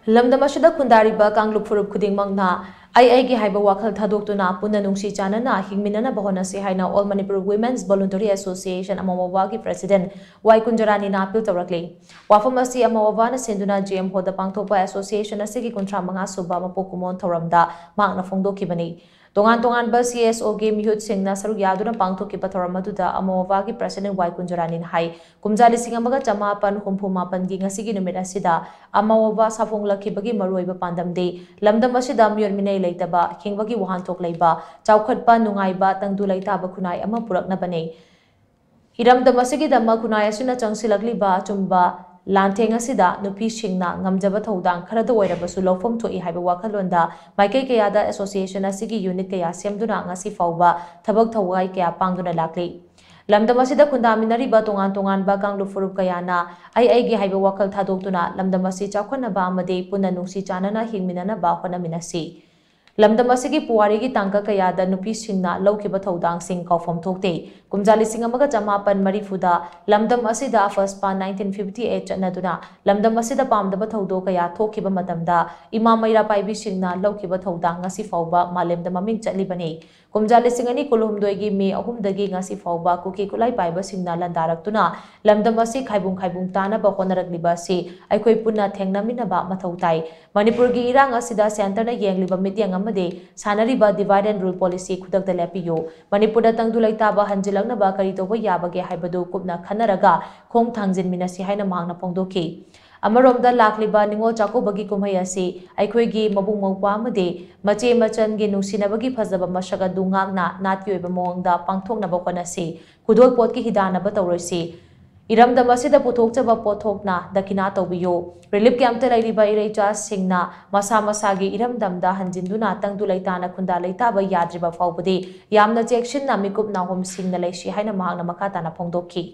ꯂꯝꯗꯝ ꯈꯨꯟꯗꯥꯔꯤꯕ ꯀꯥꯡꯂꯨꯞ ꯐꯨꯔꯨꯞ ꯈꯨꯗꯤꯡꯃꯛꯅ ꯑꯩꯒꯤ ꯍꯥꯏꯕ ꯋꯥꯈꯜ ꯊꯥꯗꯣꯛꯇꯨꯅ ꯄꯨꯟꯅ ꯅꯨꯡꯁꯤ ꯆꯥꯟꯅꯅ ꯍꯤꯡꯃꯤꯟꯅꯅꯕ ꯍꯣꯠꯅꯁꯤ ꯍꯥꯏꯅ all Manipur women's voluntary association ꯑꯃꯋꯥꯕꯥꯒꯤ ꯄ꯭ꯔꯦꯁꯤꯗꯦꯟꯠ ꯋꯥꯏ ꯀꯨꯟꯖꯔꯥꯅꯤꯅ ꯑꯄꯤꯜ ꯇꯧꯔꯛꯂꯤ꯫ ꯋꯥꯐꯝ ꯑꯁꯤ ꯑꯃꯋꯥꯕꯥꯅ ꯁꯤꯟꯗꯨꯅ ꯖꯦꯑꯦꯝ ꯍꯣꯜꯗ ꯄꯥꯡꯊꯣꯛꯄ ꯑꯦꯁꯣꯁꯤꯌꯦꯁꯟ ꯑꯁꯤꯒꯤ 35 ꯁꯨꯕ ꯃꯄꯣꯛ ꯀꯨꯝꯑꯣꯟ ꯊꯧꯔꯝꯗ ꯃꯍꯥꯛꯅ ꯐꯣꯡꯗꯣꯛꯈꯤꯕꯅꯤ꯫ ꯇꯣꯉꯥꯟ-ꯇꯣꯉꯥꯟꯕ CSOꯒꯤ ꯃꯤꯍꯨꯠꯁꯤꯡꯅ ꯁꯔꯨꯛ ꯌꯥꯗꯨꯅ ꯄꯥꯡꯊꯣꯛꯈꯤꯕ ꯊꯧꯔꯝ ꯑꯗꯨꯗ ꯑꯃꯋꯥꯕꯥꯒꯤ ꯄ꯭ꯔꯦꯁꯤꯗꯦꯟꯠ ꯋꯥꯏ ꯀꯨꯟꯖꯔꯥꯅꯤꯅ ꯍꯥꯏ ꯀꯨꯝꯖꯥ 1969ꯒꯤ ꯉꯁꯤꯒꯤ ꯅꯨꯃꯤꯠ ꯑꯁꯤꯗ ꯑꯃꯋꯥꯕꯥ ꯁꯥꯐꯣꯡꯂꯛꯈꯤꯕꯒꯤ ꯃꯔꯨꯑꯣꯏꯕ ꯄꯥꯟꯗꯝꯗꯤ ꯂꯝꯗꯝ ꯑꯁꯤꯗ ꯃꯤꯑꯣꯠ ꯃꯤꯅꯩ ꯂꯩꯇꯕ ꯍꯤꯡꯕꯒꯤ ꯋꯥꯍꯟꯊꯣꯛ ꯂꯩꯕ ꯆꯥꯎꯈꯠꯄ ꯅꯨꯡꯉꯥꯏꯕ ꯇꯪꯗꯨ ꯂꯩꯇꯥꯕ ꯈꯨꯟꯅꯥꯏ ꯑꯃ ꯄꯨꯔꯛꯅꯕꯅꯤ꯫ ꯏꯔꯝꯗꯝ ꯑꯁꯤꯒꯤꯗꯃꯛ ꯈꯨꯟꯅꯥꯏ ꯑꯁꯤꯅ ꯆꯪꯁꯤꯜꯂꯛꯂꯤꯕ ꯑꯆꯨꯝꯕ ꯂꯥꯟꯊꯦꯡ ꯑꯁꯤꯗ ꯅꯨꯄꯤꯁꯤꯡꯅ ꯉꯝꯖꯕ ꯊꯧꯗꯥꯡ ꯈꯔꯗ ꯑꯣꯏꯔꯕꯁꯨ ꯂꯧꯐꯝ ꯊꯣꯛꯏ ꯍꯥꯏꯕ ꯋꯥꯈꯜꯂꯣꯟꯗ ꯃꯥꯏꯀꯩ ꯀꯌꯥꯗ ꯑꯦꯁꯣꯁꯤꯌꯦꯁꯟ ꯑꯁꯤꯒꯤ ꯌꯨꯅꯤꯠ ꯀꯌꯥ ꯁꯦꯝꯗꯨꯅ ꯉꯁꯤ ꯐꯥꯎꯕ ꯊꯕꯛ ꯊꯧꯋꯥꯏ ꯀꯌꯥ ꯄꯥꯡꯗꯨꯅ ꯂꯥꯛꯂꯤ꯫ ꯂꯝꯗꯝ ꯑꯁꯤꯗ ꯈꯨꯟꯗꯥꯃꯤꯟꯅꯔꯤꯕ ꯇꯣꯉꯥꯟ-ꯇꯣꯉꯥꯟꯕ ꯀꯥꯡꯂꯨꯞ ꯐꯨꯔꯨꯞ ꯀꯌꯥꯅ ꯑꯩꯒꯤ ꯍꯥꯏꯕ ꯋꯥꯈꯜ ꯊꯥꯗꯣꯛꯇꯨꯅ ꯂꯝꯗꯝ ꯑꯁꯤ ꯆꯥꯎꯈꯠꯅꯕ ꯑꯃꯗꯤ ꯄꯨꯟꯅ ꯅꯨꯡꯁꯤ ꯆꯥꯟꯅꯅ ꯍꯤꯡꯃꯤꯟꯅꯅꯕ ꯍꯣꯠꯅꯃꯤꯟꯅꯁꯤ꯫ ꯂꯝꯗꯝ ꯑꯁꯤꯒꯤ ꯄꯨꯋꯥꯔꯤꯒꯤ ꯇꯥꯡꯀꯛ ꯀꯌꯥꯗ ꯅꯨꯄꯤꯁꯤꯡꯅ ꯂꯧꯈꯤꯕ ꯊꯧꯗꯥꯡꯁꯤꯡ ꯀꯥꯎꯐꯝ ꯊꯣꯛꯇꯦ꯫ ꯀꯨꯝꯖꯥ 1940ꯗ ꯂꯝꯗꯝ ꯑꯁꯤꯗ ꯐꯁꯄꯥ 1958 ꯆꯠꯅꯗꯨꯅ ꯂꯝꯗꯝ ꯑꯁꯤꯗ ꯄꯥꯝꯗꯕ ꯊꯧꯗꯣꯛ ꯀꯌꯥ ꯊꯣꯛꯈꯤꯕ ꯃꯇꯝꯗ ꯏꯃꯥ ꯃꯩꯔꯥ ꯄꯥꯏꯕꯤꯁꯤꯡꯅ ꯂꯧꯈꯤꯕ ꯊꯧꯗꯥꯡ ꯉꯁꯤ ꯐꯥꯎꯕ ꯃꯥꯂꯦꯝꯗ ꯃꯃꯤꯡ ꯆꯠꯂꯤꯕꯅꯤ꯫ ꯀꯨꯝꯖꯥ 2016ꯒꯤ ꯃꯦ 3ꯗꯒꯤ ꯉꯁꯤ ꯐꯥꯎꯕ ꯀꯨꯀꯤ ꯈꯨꯠꯂꯥꯏ ꯄꯥꯏꯕꯁꯤꯡꯅ ꯂꯥꯟꯗꯥꯔꯛꯇꯨꯅ ꯂꯝꯗꯝ ꯑꯁꯤ ꯈꯥꯏꯕꯨꯡ ꯇꯥꯅꯕ ꯍꯣꯠꯅꯔꯛꯂꯤꯕ ꯑꯁꯤ ꯑꯩꯈꯣꯏ ꯄꯨꯟꯅ ꯊꯦꯡꯅꯃꯤꯟꯅꯕ ꯃꯊꯧ ꯇꯥꯏ꯫ ꯃꯅꯤꯄꯨꯔꯒꯤ ꯏꯔꯥꯡ ꯑꯁꯤꯗ ꯁꯦꯟꯇꯔꯅ ꯌꯦꯡꯂꯤꯕ ꯃꯤꯠꯌꯦꯡ ꯑꯃꯗꯤ ꯁꯥꯟꯅꯔꯤꯕ ꯗꯤꯚꯥꯏꯠ ꯑꯦꯟड ꯔꯨꯜ ꯄꯣꯂꯤꯁꯤ ꯈꯨꯗꯛꯇ ꯂꯦꯞꯄꯤꯌꯨ꯫ ꯃꯅꯤꯄꯨꯔꯗ ꯇꯪꯗꯨ ꯂꯩꯇꯥꯕ ꯍꯟꯖꯤꯜꯂꯛꯅꯕ ꯀꯔꯤ ꯇꯧꯕ ꯌꯥꯕꯒꯦ ꯍꯥꯏꯕꯗꯨ ꯀꯨꯞꯅ ꯈꯟꯅꯔꯒ ꯈꯣꯡ ꯊꯥꯡꯖꯤꯟꯃꯤꯟꯅꯁꯤ ꯍꯥꯏꯅ ꯃꯍꯥꯛꯅ ꯐꯣꯡꯗꯣꯛꯈꯤ꯫ ꯑꯃꯔꯣꯝꯗ ꯂꯥꯛꯂꯤꯕ ꯅꯤꯡꯉꯣꯜ ꯆꯥꯛꯀꯧꯕꯒꯤ ꯀꯨꯝꯍꯩ ꯑꯁꯤ ꯑꯩꯈꯣꯏꯒꯤ ꯃꯕꯨꯡ ꯃꯧꯄ꯭ꯋꯥ ꯑꯃꯗꯤ ꯃꯆꯦ ꯃꯆꯟꯒꯤ ꯅꯨꯡꯁꯤꯅꯕꯒꯤ ꯐꯖꯕ ꯃꯁꯛ ꯑꯗꯨ ꯉꯥꯛꯅ ꯅꯥꯠꯀꯤ ꯑꯣꯏꯕ ꯃꯑꯣꯡꯗ ꯄꯥꯡꯊꯣꯛꯅꯕ ꯍꯣꯠꯅꯁꯤ꯫ ꯈꯨꯗꯣꯜ ꯄꯣꯠꯀꯤ ꯍꯤꯗꯥꯟꯅꯕ ꯇꯧꯔꯣꯏꯁꯤ꯫ ꯏꯔꯝꯗꯝ ꯑꯁꯤꯗ ꯄꯨꯊꯣꯛꯆꯕ ꯄꯣꯠꯊꯣꯛꯅ ꯗꯈꯤꯅꯥ ꯇꯧꯕꯤꯌꯨ꯫ ꯔꯤꯂꯤꯐ ꯀꯦꯝꯞꯇ ꯂꯩꯔꯤꯕ ꯏꯔꯩꯆꯥꯁꯤꯡꯅ ꯃꯁꯥ ꯃꯁꯥꯒꯤ ꯏꯔꯝꯗꯝꯗ ꯍꯟꯖꯤꯟꯗꯨꯅ ꯇꯪꯗꯨ ꯂꯩꯇꯥꯅ ꯈꯨꯟꯗꯥ ꯂꯩꯇꯥꯕ ꯌꯥꯗ꯭ꯔꯤꯕ ꯐꯥꯎꯕꯗꯤ ꯌꯥꯝꯅ ꯆꯦꯛꯁꯤꯟꯅ ꯃꯤꯀꯨꯞ ꯅꯥꯍꯨꯝ ꯁꯤꯡꯅ ꯂꯩꯁꯤ ꯍꯥꯏꯅ ꯃꯍꯥꯛꯅ ꯃꯈꯥ ꯇꯥꯅ ꯐꯣꯡꯗꯣꯛꯈꯤ꯫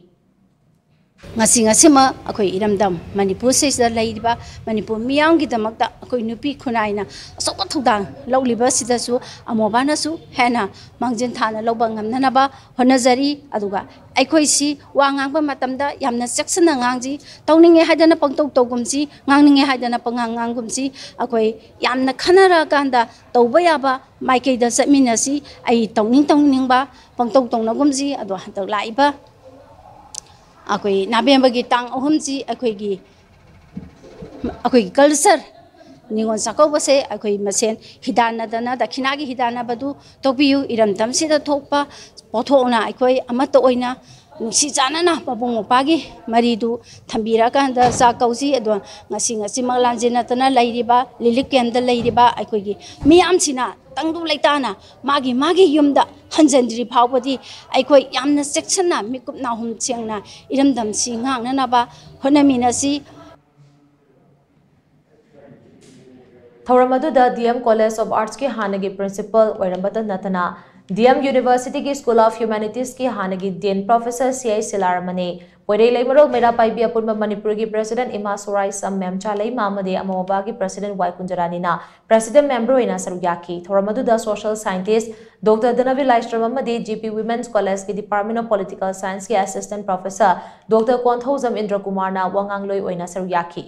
ꯉꯁꯤꯃ ꯑꯩꯈꯣꯏ ꯏꯔꯝꯗꯝ ꯃꯅꯤꯄꯨꯔꯁꯤꯗ ꯂꯩꯔꯤꯕ ꯃꯅꯤꯄꯨꯔ ꯃꯤꯌꯥꯝꯒꯤꯗꯃꯛꯇ ꯑꯩꯈꯣꯏ ꯅꯨꯄꯤ ꯈꯨꯟꯅꯥꯏꯅ ꯑꯆꯧꯕ ꯊꯧꯗꯥꯡ ꯂꯧꯂꯤꯕꯁꯤꯗꯁꯨ ꯑꯃꯋꯥꯕꯥꯅꯁꯨ ꯍꯦꯟꯅ ꯃꯥꯡꯖꯤꯟ ꯊꯥꯅ ꯂꯧꯕ ꯉꯝꯅꯅꯕ ꯍꯣꯠꯅꯖꯔꯤ꯫ ꯑꯗꯨꯒ ꯑꯩꯈꯣꯏꯁꯤ ꯋꯥ ꯉꯥꯡꯕ ꯃꯇꯝꯗ ꯌꯥꯝꯅ ꯆꯦꯛꯁꯤꯟꯅ ꯉꯥꯡꯁꯤ꯫ ꯇꯧꯅꯤꯡꯉꯦ ꯍꯥꯏꯗꯅ ꯄꯪꯇꯧ ꯇꯧꯒꯨꯝꯁꯤ, ꯉꯥꯡꯅꯤꯡꯉꯦ ꯍꯥꯏꯗꯅ ꯄꯪꯉꯥꯡ ꯉꯥꯡꯒꯨꯝꯁꯤ꯫ ꯑꯩꯈꯣꯏ ꯌꯥꯝꯅ ꯈꯟꯅꯔꯀꯥꯟꯗ ꯇꯧꯕ ꯌꯥꯕ ꯃꯥꯏꯀꯩꯗ ꯆꯠꯃꯤꯟꯅꯁꯤ꯫ ꯑꯩ ꯇꯧꯅꯤꯡꯕ ꯄꯪꯇꯧ ꯇꯧꯅꯒꯨꯝꯁꯤ꯫ ꯑꯗꯣ ꯍꯟꯗꯛ ꯂꯥꯛꯏꯕ ꯑꯩꯈꯣꯏ ꯅꯕꯦꯝꯕꯔꯒꯤ ꯇꯥꯡ 3ꯁꯤ ꯑꯩꯈꯣꯏꯒꯤ ꯀꯜꯆꯔ ꯅꯤꯡꯉꯣꯜ ꯆꯥꯛꯀꯧꯕꯁꯦ ꯑꯩꯈꯣꯏ ꯃꯁꯦꯟ ꯍꯤꯗꯥꯟꯅꯗꯅ ꯗꯈꯤꯅꯥꯒꯤ ꯍꯤꯗꯥꯟꯅꯕꯗꯨ ꯇꯧꯕꯤꯌꯨ꯫ ꯏꯔꯝꯗꯝꯁꯤꯗ ꯊꯣꯛꯄ ꯄꯣꯠꯊꯣꯛꯅ ꯑꯩꯈꯣꯏ ꯑꯃꯠꯇ ꯑꯣꯏꯅ ꯅꯨꯡꯁꯤ ꯆꯥꯟꯅꯅ ꯃꯕꯨꯡ ꯃꯧꯄ꯭ꯋꯥꯒꯤ ꯃꯔꯤꯗꯨ ꯊꯝꯕꯤꯔꯀꯥꯟꯗ ꯆꯥꯛ ꯀꯧꯁꯤ꯫ ꯑꯗꯣ ꯉꯁꯤꯃꯛ ꯂꯥꯟꯖꯦꯟꯅꯗꯅ ꯂꯩꯔꯤꯕ ꯔꯤꯂꯤꯐ ꯀꯦꯝꯞꯇ ꯂꯩꯔꯤꯕ ꯑꯩꯈꯣꯏꯒꯤ ꯃꯤꯌꯥꯝꯁꯤꯅ ꯇꯪꯗꯨ ꯂꯩꯇꯥꯅ ꯃꯥꯒꯤ ꯌꯨꯝꯗ ꯍꯟꯖꯤꯟꯗ꯭ꯔꯤ ꯐꯥꯎꯕꯗꯤ ꯑꯩꯈꯣꯏ ꯌꯥꯝꯅ ꯆꯦꯛꯁꯤꯟꯅ ꯃꯤꯀꯨꯞ ꯅꯥꯍꯨꯝ ꯁꯦꯡꯅ ꯏꯔꯝꯗꯝꯁꯤ ꯉꯥꯛꯅꯅꯕ ꯍꯣꯠꯅꯃꯤꯟꯅꯁꯤ꯫ ꯊꯧꯔꯝ ꯑꯗꯨꯗ DM ꯀꯣꯂꯦꯖ ꯑꯣꯐ ꯑꯥꯔꯠꯁꯀꯤ ꯍꯥꯟꯅꯒꯤ ꯄ꯭ꯔꯤꯟꯁꯤꯄꯜ ꯑꯣꯏꯔꯝꯕꯇ ꯅꯠꯇꯅ DM ꯌꯨꯅꯤꯚꯔꯁꯤꯇꯤꯒꯤ ꯁ꯭ꯀꯨꯜ ꯑꯣꯐ ꯍ꯭ꯌꯨꯃꯦꯅꯤꯇꯤꯁꯀꯤ ꯍꯥꯟꯅꯒꯤ ꯗꯤꯟ ꯄ꯭ꯔꯣꯐꯦꯁꯔ CI ꯁꯤꯂꯥꯔꯃꯅꯤ, ꯄꯣꯏꯔꯩ ꯂꯩꯃꯔꯣꯜ ꯃꯩꯔꯥ ꯄꯥꯏꯕꯤ ꯑꯄꯨꯟꯕ ꯃꯅꯤꯄꯨꯔꯒꯤ ꯄ꯭ꯔꯦꯁꯤꯗꯦꯟꯠ ꯏꯃꯥ ꯁꯣꯔꯥꯏꯁꯝ ꯃꯦꯝꯆꯥ ꯂꯩꯃ ꯑꯃꯗꯤ ꯑꯃꯋꯥꯕꯥꯒꯤ ꯄ꯭ꯔꯦꯁꯤꯗꯦꯟꯠ ꯋꯥꯏ ꯀꯨꯟꯖꯔꯥꯅꯤꯅ ꯄ꯭ꯔꯦꯁꯤꯗꯦꯟꯠ ꯃꯦꯝꯕꯔ ꯑꯣꯏꯅ ꯁꯔꯨꯛ ꯌꯥꯈꯤ꯫ ꯊꯧꯔꯝ ꯑꯗꯨꯗ ꯁꯣꯁꯤꯌꯦꯜ ꯁꯥꯏꯟꯇꯤꯁꯠ ꯗꯣꯛꯇꯔ ꯙꯅꯕꯤꯔ ꯂꯥꯏꯁ꯭ꯔꯝ ꯑꯃꯗꯤ GP ꯋꯤꯃꯦꯟꯁ ꯀꯣꯂꯦꯖꯀꯤ ꯗꯤꯄꯥꯔꯠꯃꯦꯟꯠ ꯑꯣꯐ ꯄꯣꯂꯤꯇꯤꯀꯦꯜ ꯁꯥꯏꯟꯁꯀꯤ ꯑꯦꯁꯤꯁꯇꯦꯟꯠ ꯄ꯭ꯔꯣꯐꯦꯁꯔ ꯗꯣꯛꯇꯔ ꯀꯣꯟꯊꯧꯖꯝ ꯏꯟꯗ꯭ꯔꯀꯨꯃꯥꯔꯅ ꯋꯥꯉꯥꯡꯂꯣꯏ ꯑꯣꯏꯅ ꯁꯔꯨꯛ ꯌꯥꯈꯤ꯫